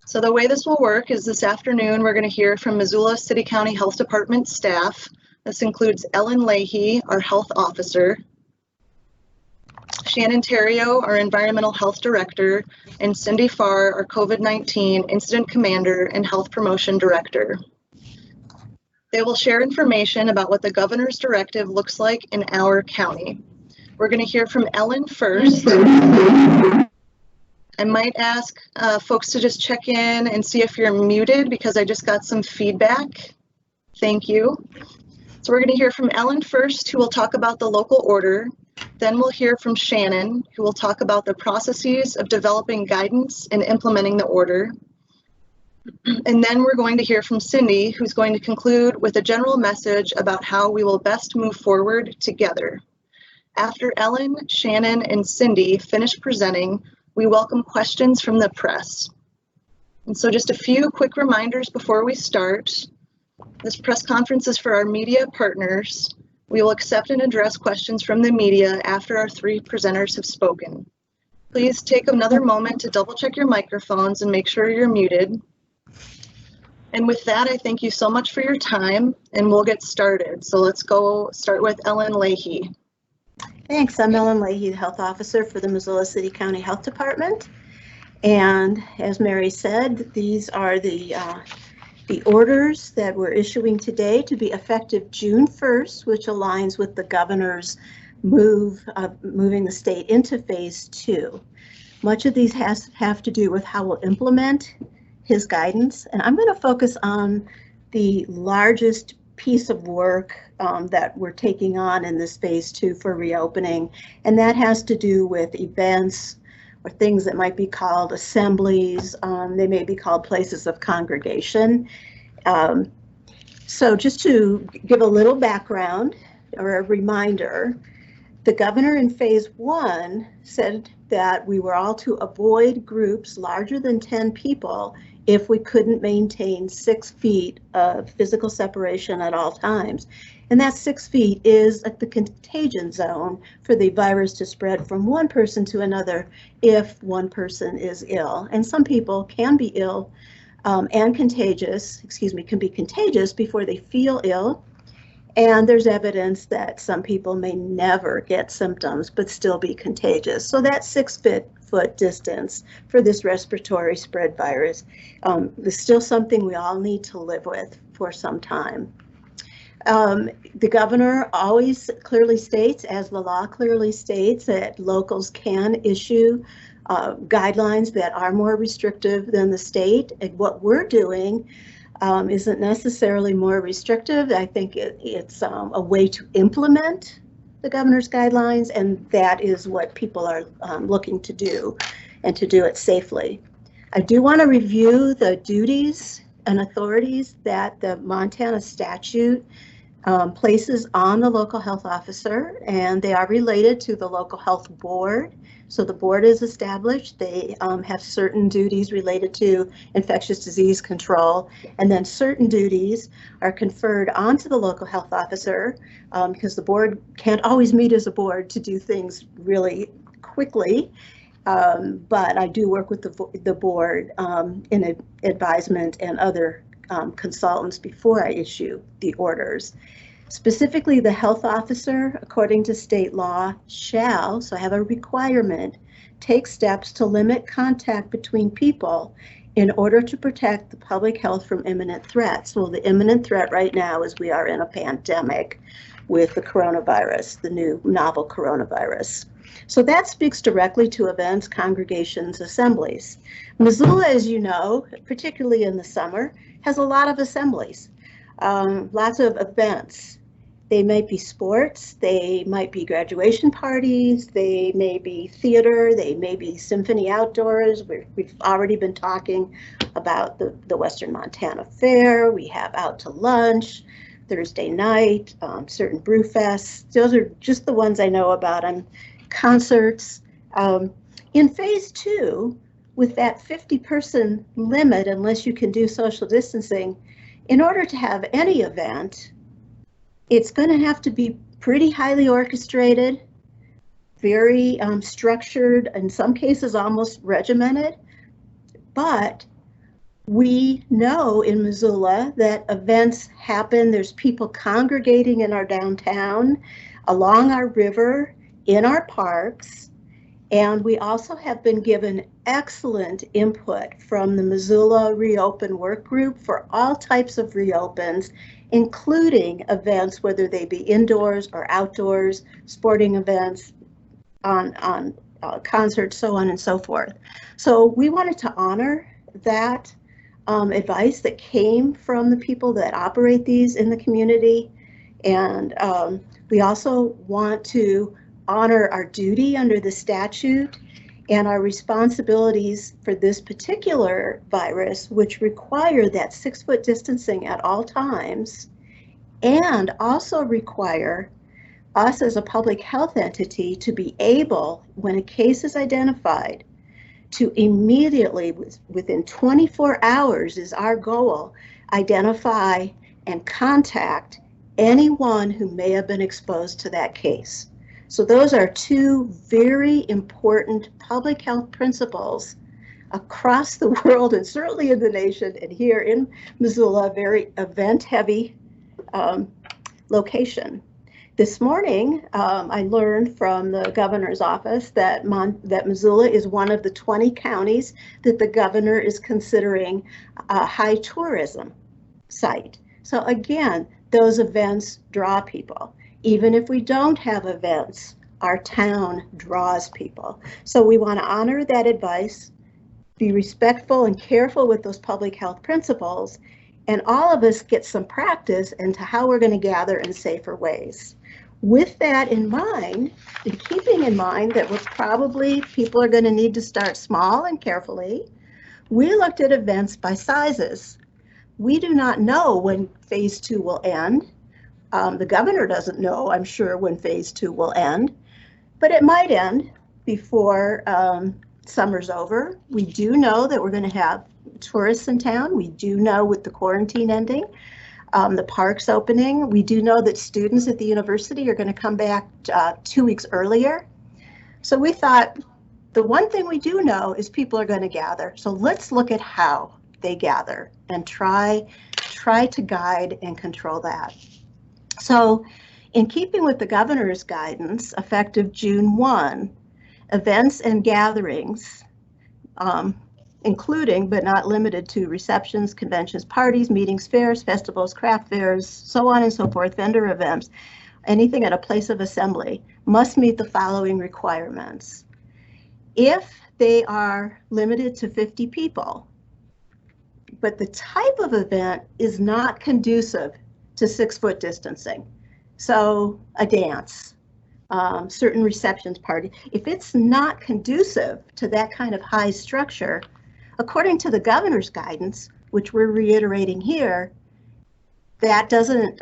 So the way this will work is this afternoon, we're going to hear from Missoula City County Health Department staff. This includes Ellen Leahy, our health officer, Shannon Terrio, our environmental health director, and Cindy Farr, our COVID-19 incident commander and health promotion director. They will share information about what the governor's directive looks like in our county. We're going to hear from Ellen first. I might ask folks to just check in and see if you're muted because I just got some feedback. Thank you. So we're going to hear from Ellen first, who will talk about the local order. Then we'll hear from Shannon, who will talk about the processes of developing guidance and implementing the order. And then we're going to hear from Cindy, who's going to conclude with a general message about how we will best move forward together. After Ellen, Shannon, and Cindy finish presenting, we welcome questions from the press. And so just a few quick reminders before we start. This press conference is for our media partners. We will accept and address questions from the media after our three presenters have spoken. Please take another moment to double check your microphones and make sure you're muted. And with that, I thank you so much for your time and we'll get started. So let's go start with Ellen Leahy. Thanks. I'm Ellen Leahy, the health officer for the Missoula City County Health Department. And as Mary said, these are the orders that we're issuing today to be effective June 1st, which aligns with the governor's moving the state into phase 2. Much of these have to do with how we'll implement his guidance. And I'm going to focus on the largest piece of work that we're taking on in this phase 2 for reopening, and that has to do with events or things that might be called assemblies. They may be called places of congregation. So just to give a little background or a reminder, the governor in phase 1 said that we were all to avoid groups larger than 10 people if we couldn't maintain 6 feet of physical separation at all times. And that 6 feet is at the contagion zone for the virus to spread from one person to another if one person is ill. And some people can be ill and contagious, can be contagious before they feel ill. And there's evidence that some people may never get symptoms but still be contagious. So that 6 foot distance for this respiratory spread virus is still something we all need to live with for some time. The governor always clearly states, as the law clearly states, that locals can issue guidelines that are more restrictive than the state. And what we're doing isn't necessarily more restrictive. I think it's a way to implement the governor's guidelines, and that is what people are looking to do, and to do it safely. I do want to review the duties and authorities that the Montana statute places on the local health officer, and they are related to the local health board. So the board is established. They have certain duties related to infectious disease control, and then certain duties are conferred onto the local health officer because the board can't always meet as a board to do things really quickly. But I do work with the board in advisement and other consultants before I issue the orders. Specifically, the health officer, according to state law, shall, so I have a requirement, take steps to limit contact between people in order to protect the public health from imminent threats. Well, the imminent threat right now is we are in a pandemic with the coronavirus, the new novel coronavirus. So that speaks directly to events, congregations, assemblies. Missoula, as you know, particularly in the summer, has a lot of assemblies, lots of events. They might be sports, they might be graduation parties, they may be theater, they may be symphony outdoors. We've already been talking about the Western Montana Fair. We have out to lunch, Thursday night, certain brew fests. Those are just the ones I know about. Concerts. In phase 2, with that 50-person limit, unless you can do social distancing, in order to have any event, it's going to have to be pretty highly orchestrated, very structured, in some cases almost regimented. But We know in Missoula that events happen. There's people congregating in our downtown, along our river, in our parks. And we also have been given excellent input from the Missoula Reopen Work Group for all types of reopens, including events, whether they be indoors or outdoors, sporting events, on concerts, so on and so forth. So we wanted to honor that advice that came from the people that operate these in the community. And we also want to honor our duty under the statute and our responsibilities for this particular virus, which require that 6-foot distancing at all times, and also require us as a public health entity to be able, when a case is identified, to immediately, within 24 hours is our goal, identify and contact anyone who may have been exposed to that case. So those are two very important public health principles across the world, and certainly in the nation, and here in Missoula, a very event-heavy location. This morning, I learned from the governor's office that Missoula is one of the 20 counties that the governor is considering a high tourism site. So again, those events draw people. Even if we don't have events, our town draws people. So we want to honor that advice, be respectful and careful with those public health principles, and all of us get some practice into how we're going to gather in safer ways. With that in mind, and keeping in mind that people are going to need to start small and carefully, we looked at events by sizes. We do not know when phase 2 will end. The governor doesn't know, I'm sure, when phase 2 will end, but it might end before summer's over. We do know that we're going to have tourists in town. We do know with the quarantine ending, the parks opening. We do know that students at the university are going to come back 2 weeks earlier. So we thought the one thing we do know is people are going to gather. So let's look at how they gather and try to guide and control that. So in keeping with the governor's guidance, effective June 1, events and gatherings, including but not limited to receptions, conventions, parties, meetings, fairs, festivals, craft fairs, so on and so forth, vendor events, anything at a place of assembly, must meet the following requirements. If they are limited to 50 people, but the type of event is not conducive to 6-foot distancing, so a dance, certain receptions, party, if it's not conducive to that kind of high structure, according to the governor's guidance, which we're reiterating here, that doesn't,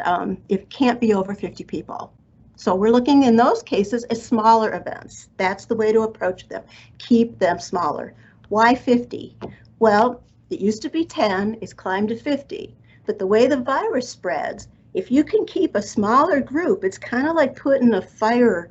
it can't be over 50 people. So we're looking in those cases at smaller events. That's the way to approach them. Keep them smaller. Why 50? Well, it used to be 10, it's climbed to 50. But the way the virus spreads, if you can keep a smaller group, it's kind of like putting a fire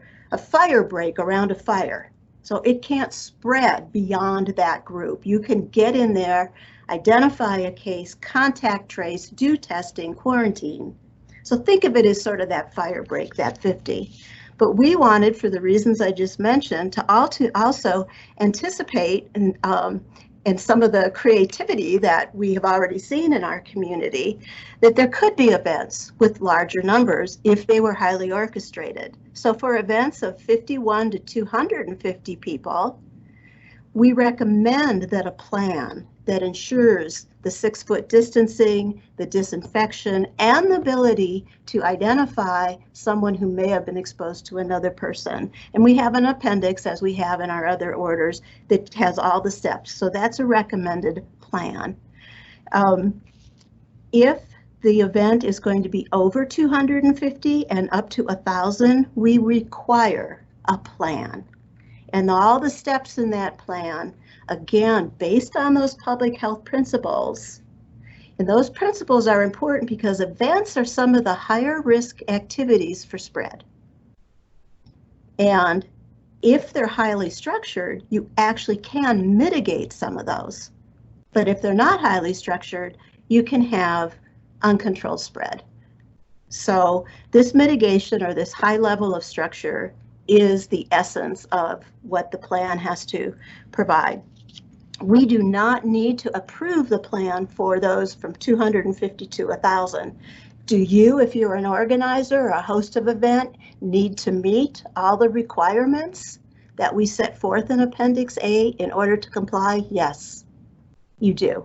break around a fire. So it can't spread beyond that group. You can get in there, identify a case, contact trace, do testing, quarantine. So think of it as sort of that fire break, that 50. But we wanted, for the reasons I just mentioned, to also anticipate and some of the creativity that we have already seen in our community, that there could be events with larger numbers if they were highly orchestrated. So for events of 51 to 250 people, we recommend that a plan that ensures the 6-foot distancing, the disinfection, and the ability to identify someone who may have been exposed to another person. And we have an appendix, as we have in our other orders, that has all the steps. So that's a recommended plan. If the event is going to be over 250 and up to 1,000, we require a plan. And all the steps in that plan, again, based on those public health principles. And those principles are important because events are some of the higher risk activities for spread. And if they're highly structured, you actually can mitigate some of those. But if they're not highly structured, you can have uncontrolled spread. So this mitigation, or this high level of structure, is the essence of what the plan has to provide. We do not need to approve the plan for those from 250 to 1,000. Do you, if you're an organizer or a host of event, need to meet all the requirements that we set forth in Appendix A in order to comply? Yes, you do.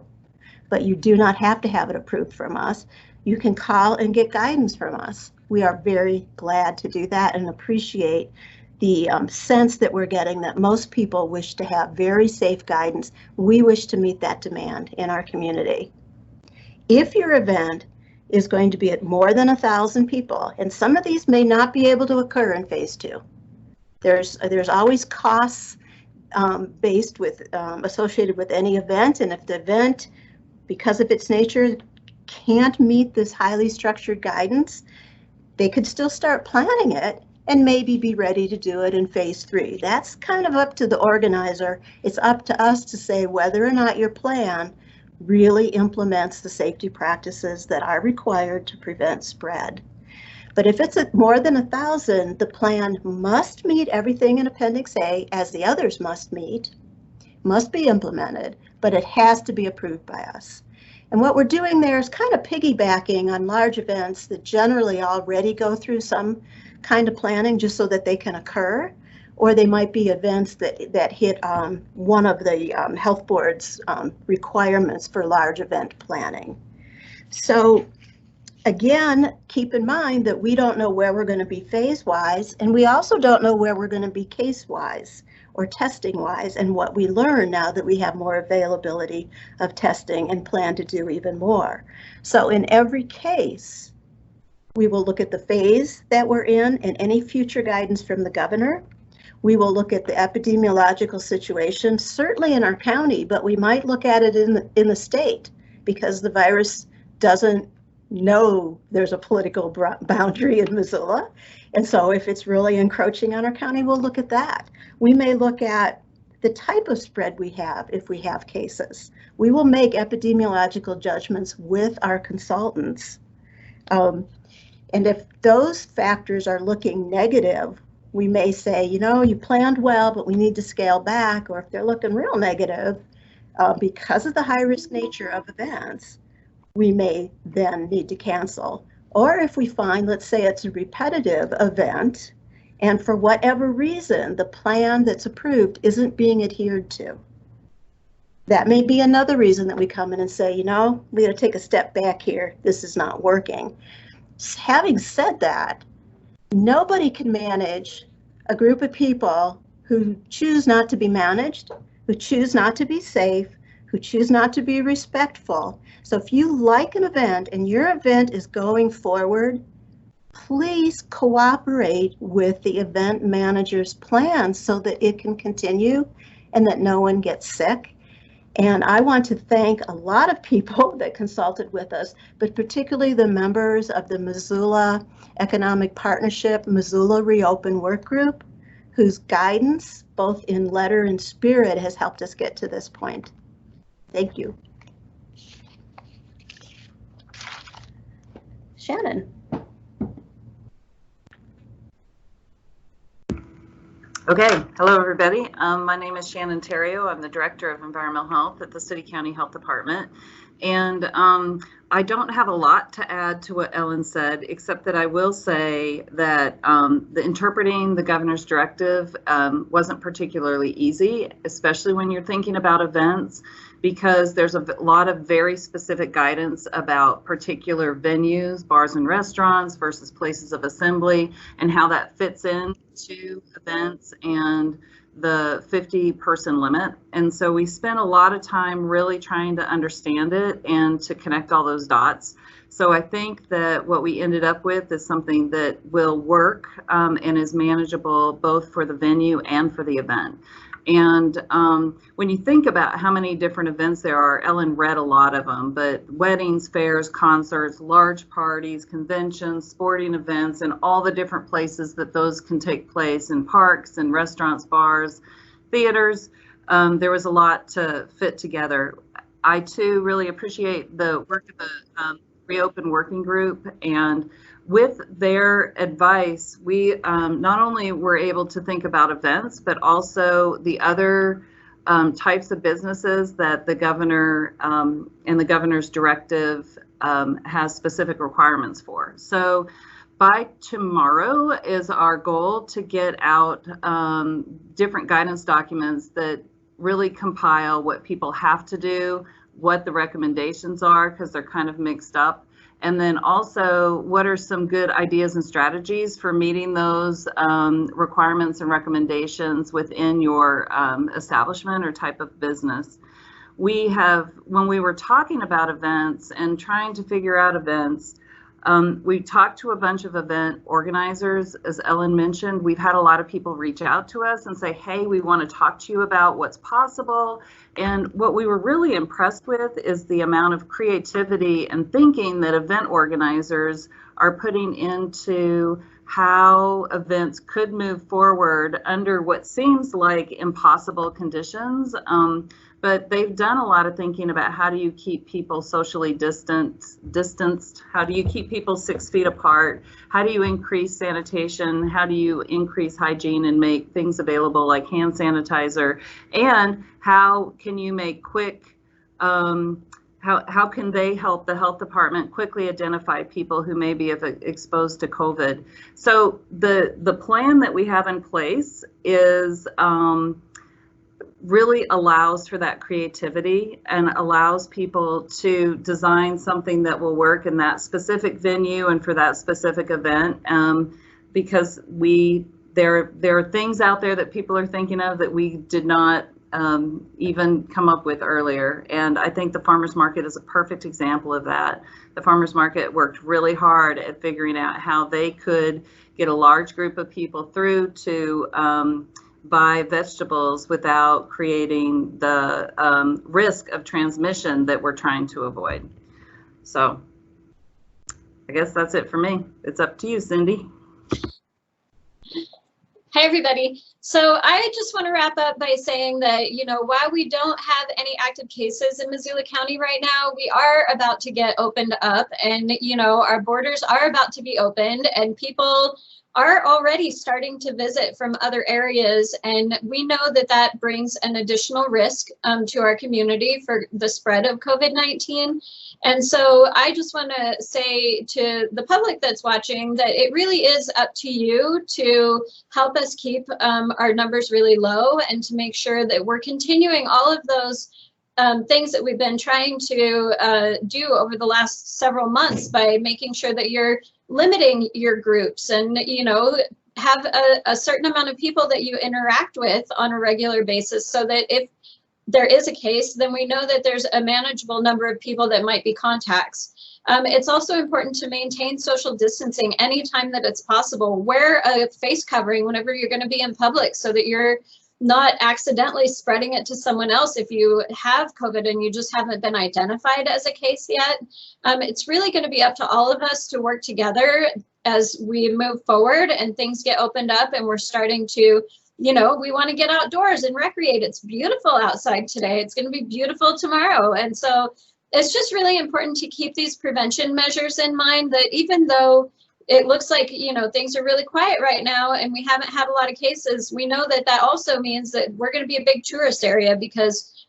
But you do not have to have it approved from us. You can call and get guidance from us. We are very glad to do that and appreciate the sense that we're getting that most people wish to have very safe guidance. We wish to meet that demand in our community. If your event is going to be at more than 1,000 people, and some of these may not be able to occur in phase 2. There's always costs based with associated with any event, and if the event, because of its nature, can't meet this highly structured guidance, they could still start planning it and maybe be ready to do it in phase 3. That's kind of up to the organizer. It's up to us to say whether or not your plan really implements the safety practices that are required to prevent spread. But if it's at more than 1,000, the plan must meet everything in Appendix A, as the others must meet, must be implemented, but it has to be approved by us. And what we're doing there is kind of piggybacking on large events that generally already go through some kind of planning just so that they can occur, or they might be events that hit one of the health board's requirements for large event planning. So again, keep in mind that we don't know where we're going to be phase-wise, and we also don't know where we're going to be case-wise or testing-wise, and what we learn now that we have more availability of testing and plan to do even more. So in every case, we will look at the phase that we're in and any future guidance from the governor. We will look at the epidemiological situation, certainly in our county, but we might look at it in the state, because the virus doesn't know there's a political boundary in Missoula. And so if it's really encroaching on our county, we'll look at that. We may look at the type of spread we have if we have cases. We will make epidemiological judgments with our consultants. And if those factors are looking negative, we may say, you know, you planned well, but we need to scale back. Or if they're looking real negative, because of the high risk nature of events, we may then need to cancel. Or if we find, let's say it's a repetitive event, and for whatever reason, the plan that's approved isn't being adhered to. That may be another reason that we come in and say, you know, we got to take a step back here. This is not working. Having said that, nobody can manage a group of people who choose not to be managed, who choose not to be safe, who choose not to be respectful. So if you like an event and your event is going forward, please cooperate with the event manager's plan so that it can continue and that no one gets sick. And I want to thank a lot of people that consulted with us, but particularly the members of the Missoula Economic Partnership, Missoula Reopen Work Group, whose guidance, both in letter and spirit, has helped us get to this point. Thank you. Shannon. Okay, hello everybody. My name is Shannon Terrio. I'm the Director of Environmental Health at the City County Health Department. And I don't have a lot to add to what Ellen said, except that I will say that the interpreting the governor's directive wasn't particularly easy, especially when you're thinking about events, because there's a lot of very specific guidance about particular venues, bars and restaurants versus places of assembly, and how that fits into events and the 50-person limit. And so we spent a lot of time really trying to understand it and to connect all those dots. So I think that what we ended up with is something that will work and is manageable both for the venue and for the event. And when you think about how many different events there are, Ellen read a lot of them, but weddings, fairs, concerts, large parties, conventions, sporting events, and all the different places that those can take place in parks and restaurants, bars, theaters, there was a lot to fit together. I too really appreciate the work of the Reopen Working Group, and with their advice, we not only were able to think about events, but also the other types of businesses that the governor and the governor's directive has specific requirements for. So by tomorrow is our goal to get out different guidance documents that really compile what people have to do, what the recommendations are, because they're kind of mixed up. And then also, what are some good ideas and strategies for meeting those requirements and recommendations within your establishment or type of business? We have, when we were talking about events and trying to figure out events, we talked to a bunch of event organizers. As Ellen mentioned, we've had a lot of people reach out to us and say, hey, we want to talk to you about what's possible. And what we were really impressed with is the amount of creativity and thinking that event organizers are putting into how events could move forward under what seems like impossible conditions. But they've done a lot of thinking about how do you keep people socially distanced, how do you keep people 6 feet apart, how do you increase sanitation, how do you increase hygiene and make things available like hand sanitizer, and how can you make quick, how can they help the health department quickly identify people who may be exposed to COVID. So the plan that we have in place is really allows for that creativity and allows people to design something that will work in that specific venue and for that specific event, because there are things out there that people are thinking of that we did not even come up with earlier. And I think the farmers market is a perfect example of that. The farmers market worked really hard at figuring out how they could get a large group of people through to buy vegetables without creating the risk of transmission that we're trying to avoid. So I guess that's it for me. It's up to you, Cindy. Hi, everybody. So I just want to wrap up by saying that, while we don't have any active cases in Missoula County right now, we are about to get opened up, and, our borders are about to be opened, and people are already starting to visit from other areas. And we know that that brings an additional risk to our community for the spread of COVID-19. And so I just want to say to the public that's watching that it really is up to you to help us keep our numbers really low and to make sure that we're continuing all of those things that we've been trying to do over the last several months by making sure that you're limiting your groups and, have a certain amount of people that you interact with on a regular basis, so that if there is a case, then we know that there's a manageable number of people that might be contacts. It's also important to maintain social distancing anytime that it's possible. Wear a face covering whenever you're going to be in public so that you're not accidentally spreading it to someone else if you have COVID and you just haven't been identified as a case yet. It's really going to be up to all of us to work together as we move forward and things get opened up and we're starting to, we want to get outdoors and recreate. It's beautiful outside today. It's going to be beautiful tomorrow. And so it's just really important to keep these prevention measures in mind, that even though it looks like, things are really quiet right now and we haven't had a lot of cases, we know that that also means that we're going to be a big tourist area because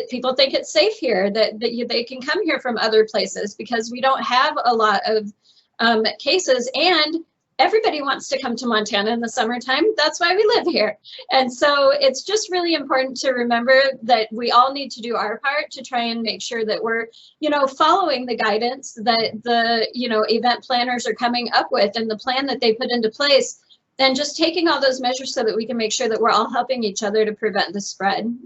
people think it's safe here, that they can come here from other places because we don't have a lot of cases, and everybody wants to come to Montana in the summertime. That's why we live here. And so it's just really important to remember that we all need to do our part to try and make sure that we're, following the guidance that the, event planners are coming up with and the plan that they put into place, and just taking all those measures so that we can make sure that we're all helping each other to prevent the spread.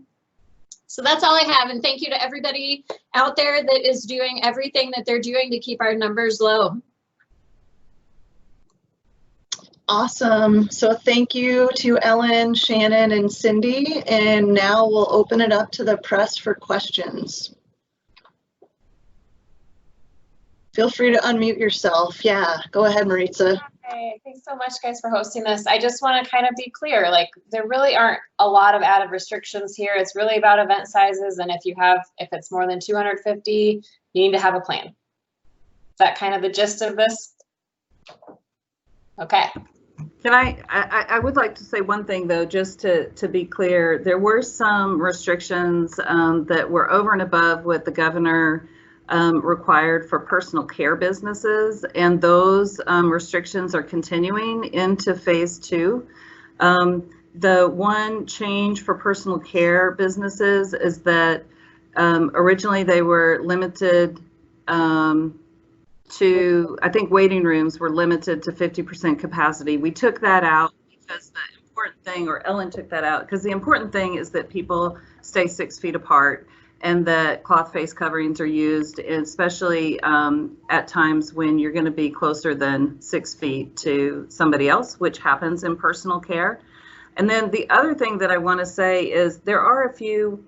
So that's all I have. And thank you to everybody out there that is doing everything that they're doing to keep our numbers low. Awesome. So thank you to Ellen, Shannon, and Cindy. And now we'll open it up to the press for questions. Feel free to unmute yourself. Yeah, go ahead, Maritza. Hey, thanks so much, guys, for hosting this. I just want to kind of be clear, like there really aren't a lot of added restrictions here. It's really about event sizes, and if it's more than 250, you need to have a plan. Is that kind of the gist of this? Okay. Can I would like to say one thing though, just to be clear, there were some restrictions that were over and above what the governor required for personal care businesses, and those restrictions are continuing into phase 2. The one change for personal care businesses is that originally they were limited to, I think waiting rooms were limited to 50% capacity. We took that out because the important thing, or Ellen took that out, because the important thing is that people stay 6 feet apart and that cloth face coverings are used, especially at times when you're going to be closer than 6 feet to somebody else, which happens in personal care. And then the other thing that I want to say is there are a few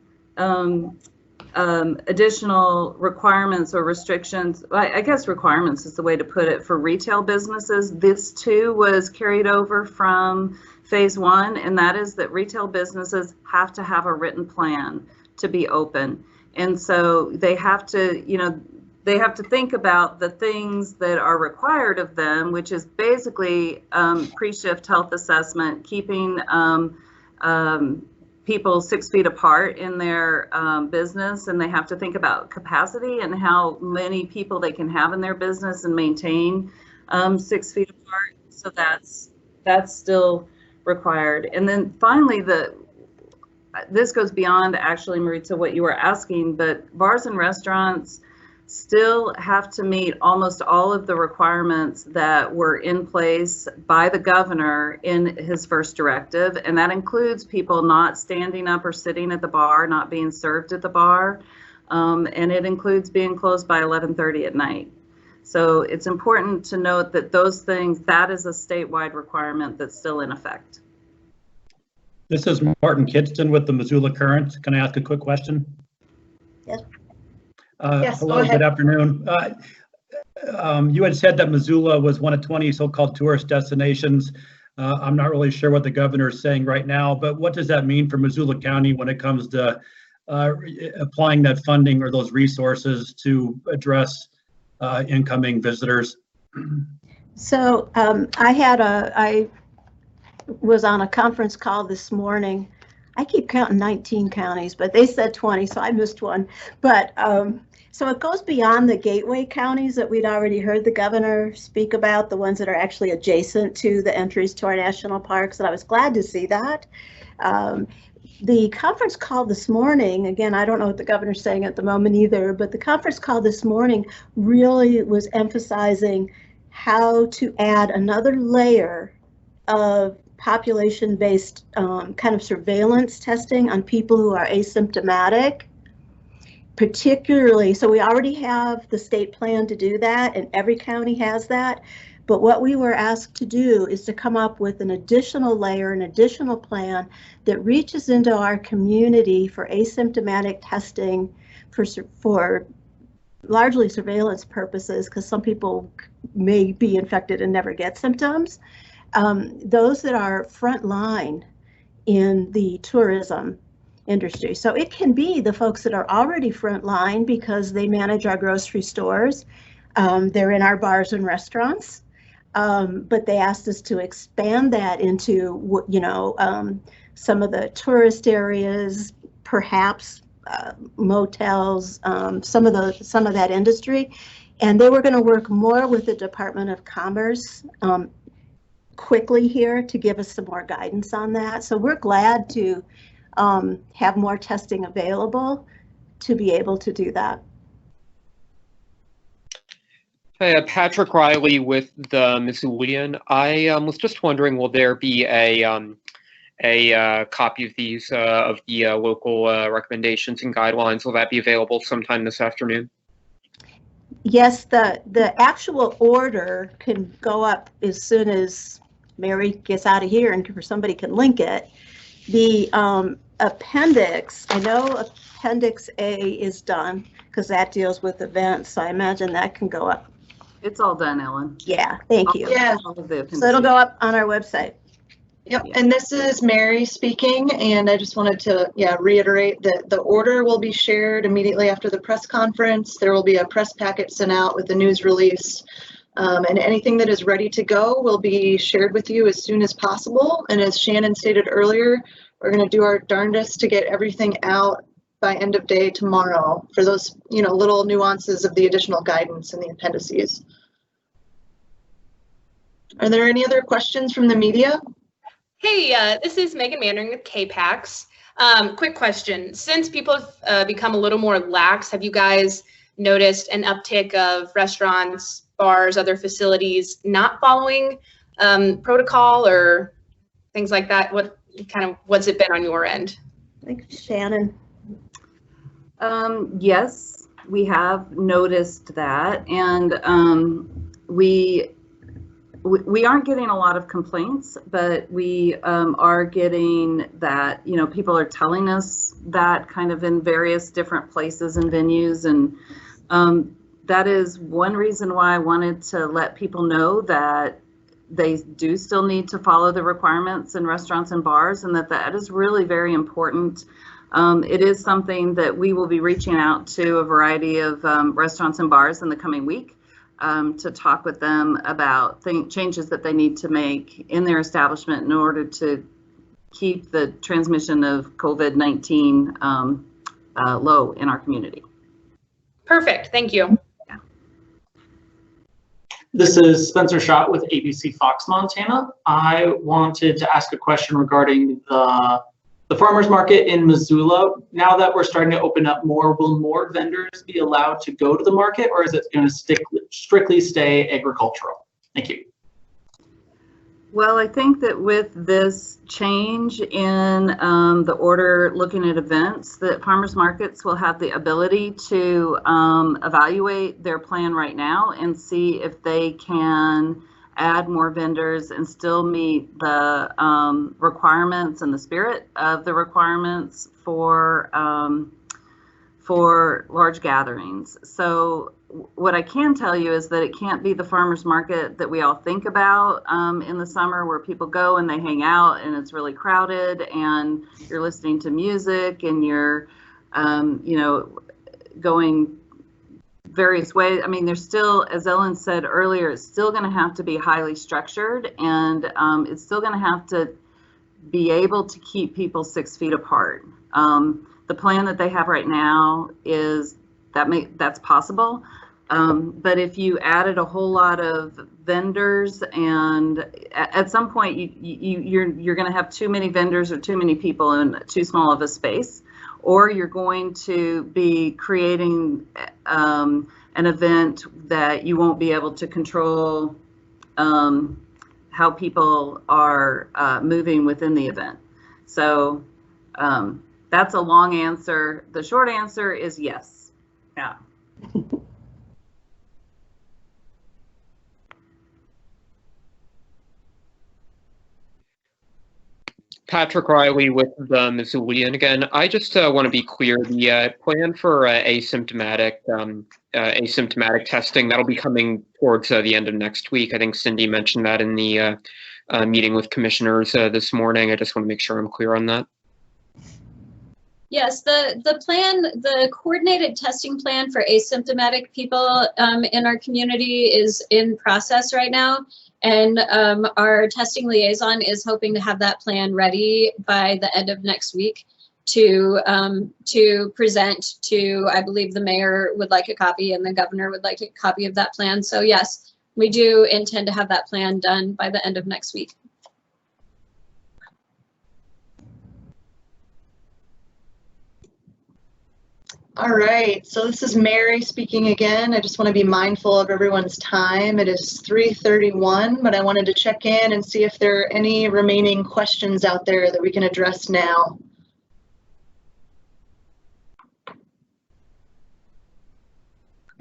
additional requirements or restrictions. I guess requirements is the way to put it for retail businesses. This too was carried over from phase 1, and that is that retail businesses have to have a written plan to be open. And so they have to, they have to think about the things that are required of them, which is basically pre-shift health assessment, keeping people 6 feet apart in their business, and they have to think about capacity and how many people they can have in their business and maintain 6 feet apart. So that's still required. And then finally, this goes beyond actually, Maritza, what you were asking, but bars and restaurants still have to meet almost all of the requirements that were in place by the governor in his first directive. And that includes people not standing up or sitting at the bar, not being served at the bar. And it includes being closed by 11:30 at night. So it's important to note that those things, that is a statewide requirement that's still in effect. This is Martin Kidston with the Missoula Current. Can I ask a quick question? Yes. Yes, hello, good afternoon. You had said that Missoula was one of 20 so-called tourist destinations. I'm not really sure what the governor is saying right now, but what does that mean for Missoula County when it comes to applying that funding or those resources to address incoming visitors? So I was on a conference call this morning. I keep counting 19 counties, but they said 20, so I missed one. But so it goes beyond the gateway counties that we'd already heard the governor speak about, the ones that are actually adjacent to the entries to our national parks, and I was glad to see that. The conference call this morning, again, I don't know what the governor's saying at the moment either, but the conference call this morning really was emphasizing how to add another layer of population-based kind of surveillance testing on people who are asymptomatic, particularly, so we already have the state plan to do that, and every county has that, but what we were asked to do is to come up with an additional layer, an additional plan that reaches into our community for asymptomatic testing for largely surveillance purposes, because some people may be infected and never get symptoms. Those that are front line in the tourism industry. So it can be the folks that are already front line because they manage our grocery stores. They're in our bars and restaurants. But they asked us to expand that into, some of the tourist areas, perhaps motels, some of that industry. And they were going to work more with the Department of Commerce quickly here to give us some more guidance on that. So we're glad to have more testing available to be able to do that. Hi, Patrick Riley with the Missoulian. I was just wondering, will there be a copy of these of the local recommendations and guidelines? Will that be available sometime this afternoon? Yes, the actual order can go up as soon as Mary gets out of here and somebody can link it. The appendix, I know Appendix A is done because that deals with events, so I imagine that can go up It's all done, Ellen. Yeah, thank you. Yeah. All of the So it'll go up on our website. Yep, Yeah. and this is Mary speaking, and I just wanted to, reiterate that the order will be shared immediately after the press conference. There will be a press packet sent out with the news release, and anything that is ready to go will be shared with you as soon as possible. And as Shannon stated earlier, we're going to do our darndest to get everything out by end of day tomorrow for those, little nuances of the additional guidance in the appendices. Are there any other questions from the media? Hey, this is Megan Mannering with KPAX. Quick question. Since people have become a little more lax, have you guys noticed an uptick of restaurants, bars, other facilities not following protocol or things like that? What's it been on your end? I think Shannon. Yes, we have noticed that, and we aren't getting a lot of complaints, but we are getting that, people are telling us that kind of in various different places and venues. And that is one reason why I wanted to let people know that they do still need to follow the requirements in restaurants and bars, and that is really very important. It is something that we will be reaching out to a variety of restaurants and bars in the coming week. To talk with them about changes that they need to make in their establishment in order to keep the transmission of COVID-19 low in our community. Perfect, thank you. Yeah. This is Spencer Schott with ABC Fox Montana. I wanted to ask a question regarding the farmers market in Missoula. Now that we're starting to open up more, will more vendors be allowed to go to the market, or is it going to strictly stay agricultural? Thank you. Well, I think that with this change in the order looking at events, that farmers markets will have the ability to evaluate their plan right now and see if they can add more vendors and still meet the requirements and the spirit of the requirements for large gatherings. So what I can tell you is that it can't be the farmers market that we all think about in the summer, where people go and they hang out and it's really crowded and you're listening to music and you're going various ways. I mean, there's still, as Ellen said earlier, it's still going to have to be highly structured, and it's still going to have to be able to keep people 6 feet apart. The plan that they have right now is that's possible, but if you added a whole lot of vendors, and at some point you're going to have too many vendors or too many people in too small of a space, or you're going to be creating an event that you won't be able to control how people are moving within the event. So that's a long answer. The short answer is yes. Yeah. Patrick Riley with the Missoulian again. I just want to be clear, the plan for asymptomatic testing, that'll be coming towards the end of next week. I think Cindy mentioned that in the meeting with commissioners this morning. I just want to make sure I'm clear on that. Yes, the plan, the coordinated testing plan for asymptomatic people in our community is in process right now. And our testing liaison is hoping to have that plan ready by the end of next week to present to, I believe the mayor would like a copy and the governor would like a copy of that plan. So yes, we do intend to have that plan done by the end of next week. All right, so this is Mary speaking again. I just want to be mindful of everyone's time. It is 3:31, but I wanted to check in and see if there are any remaining questions out there that we can address now.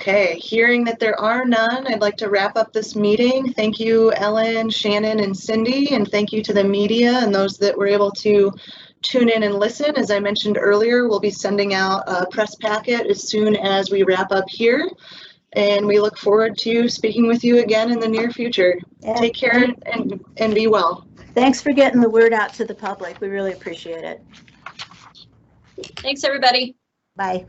Okay, hearing that there are none, I'd like to wrap up this meeting. Thank you, Ellen, Shannon, and Cindy, and thank you to the media and those that were able to tune in and listen. As I mentioned earlier, we'll be sending out a press packet as soon as we wrap up here. And we look forward to speaking with you again in the near future. Yeah. Take care and be well. Thanks for getting the word out to the public. We really appreciate it. Thanks, everybody. Bye.